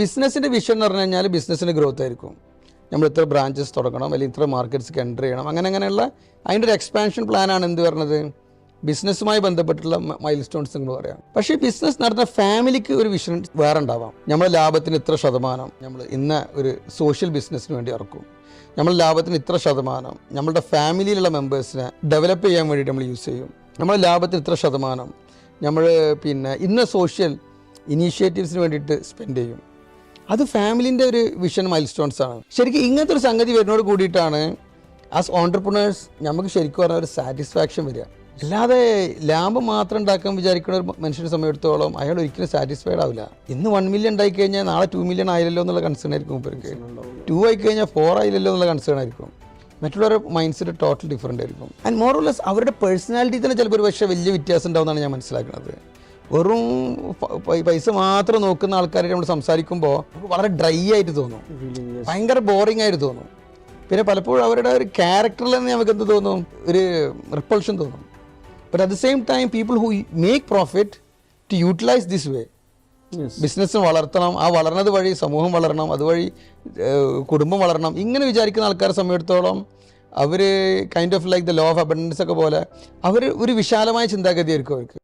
ബിസിനസ്സിൻ്റെ വിഷൻ എന്ന് പറഞ്ഞു കഴിഞ്ഞാൽ ബിസിനസ്സിന് ഗ്രോത്ത് ആയിരിക്കും. നമ്മൾ ഇത്ര ബ്രാഞ്ചസ് തുടങ്ങണം, അല്ലെങ്കിൽ ഇത്ര മാർക്കറ്റ്സ്ക്ക് എൻ്റർ ചെയ്യണം, അങ്ങനെയുള്ള അതിൻ്റെ ഒരു എക്സ്പാൻഷൻ പ്ലാനാണ് എന്ത് പറഞ്ഞത്, ബിസിനസ്സുമായി ബന്ധപ്പെട്ടുള്ള മൈൽ സ്റ്റോൺസ് എന്ന് പറയാം. പക്ഷേ ബിസിനസ് നടത്തുന്ന ഫാമിലിക്ക് ഒരു വിഷൻ വേറെ ഉണ്ടാവാം. നമ്മുടെ ലാഭത്തിന് ഇത്ര ശതമാനം നമ്മൾ ഇന്ന ഒരു സോഷ്യൽ ബിസിനസ്സിന് വേണ്ടി ഇറക്കും, നമ്മുടെ ലാഭത്തിന് ഇത്ര ശതമാനം നമ്മളുടെ ഫാമിലിയിലുള്ള മെമ്പേഴ്സിനെ ഡെവലപ്പ് ചെയ്യാൻ വേണ്ടിയിട്ട് നമ്മൾ യൂസ് ചെയ്യും, നമ്മുടെ ലാഭത്തിന് ഇത്ര ശതമാനം നമ്മൾ ഇന്ന സോഷ്യൽ ഇനീഷ്യേറ്റീവ്സിന് വേണ്ടിയിട്ട് സ്പെൻഡ് ചെയ്യും. അത് ഫാമിലിൻ്റെ ഒരു വിഷൻ മൈൽ സ്റ്റോൺസ് ആണ്. ശരിക്കും ഇങ്ങനത്തെ ഒരു സംഗതി വരുന്നതോട് കൂടിയിട്ടാണ് ആസ് ഓൺടർപ്രണേഴ്സ് നമുക്ക് ശരിക്കും പറഞ്ഞാൽ ഒരു സാറ്റിസ്ഫാക്ഷൻ വരിക. അല്ലാതെ ലാഭം മാത്രം ഉണ്ടാക്കാൻ വിചാരിക്കുന്ന ഒരു മനുഷ്യനെ സമയത്തോളം അയാൾ ഒരിക്കലും സാറ്റിസ്ഫൈഡ് ആവില്ല. ഇന്ന് 1 മില്യൺ ഉണ്ടായി കഴിഞ്ഞാൽ നാളെ 2 മില്യൺ ആയില്ലല്ലോ എന്നുള്ള കൺസേൺ ആയിരിക്കും മൂപ്പർക്ക്. 2 ആയി കഴിഞ്ഞാൽ 4 ആയില്ലല്ലോ എന്നുള്ള കൺസേൺ ആയിരിക്കും. മറ്റുള്ളവരുടെ മൈൻഡ് സെറ്റ് ടോട്ടൽ ഡിഫറെൻ്റ് ആയിരിക്കും. ആൻഡ് മോർ ഓർ ലെസ് അവരുടെ പേഴ്സണാലിറ്റി തന്നെ ചിലപ്പോൾ ഒരു പക്ഷേ വലിയ വ്യത്യാസം ഉണ്ടാവുമെന്നാണ് ഞാൻ മനസ്സിലാക്കുന്നത്. വെറും പൈസ മാത്രം നോക്കുന്ന ആൾക്കാരായിട്ട് നമ്മൾ സംസാരിക്കുമ്പോൾ നമുക്ക് വളരെ ഡ്രൈ ആയിട്ട് തോന്നും, ഭയങ്കര ബോറിംഗ് ആയിട്ട് തോന്നും. പിന്നെ പലപ്പോഴും അവരുടെ ഒരു ക്യാരക്ടറിൽ തന്നെ നമുക്ക് എന്ത് തോന്നും, ഒരു റിപ്പൾഷൻ തോന്നും. But at the same time people who make profit to utilize this way, business വളർത്തണം, ആ വളർന്നത് വഴി സമൂഹം വളരണം, അതുവഴി കുടുംബം വളരണം, ഇങ്ങനെ വിചാരിക്കുന്ന ആൾക്കാരെ സമയത്തോളം അവർ kind of like the law of abundance ഒക്കെ പോലെ അവർ ഒരു വിശാലമായ ചിന്താഗതിയായിരിക്കും അവർക്ക്.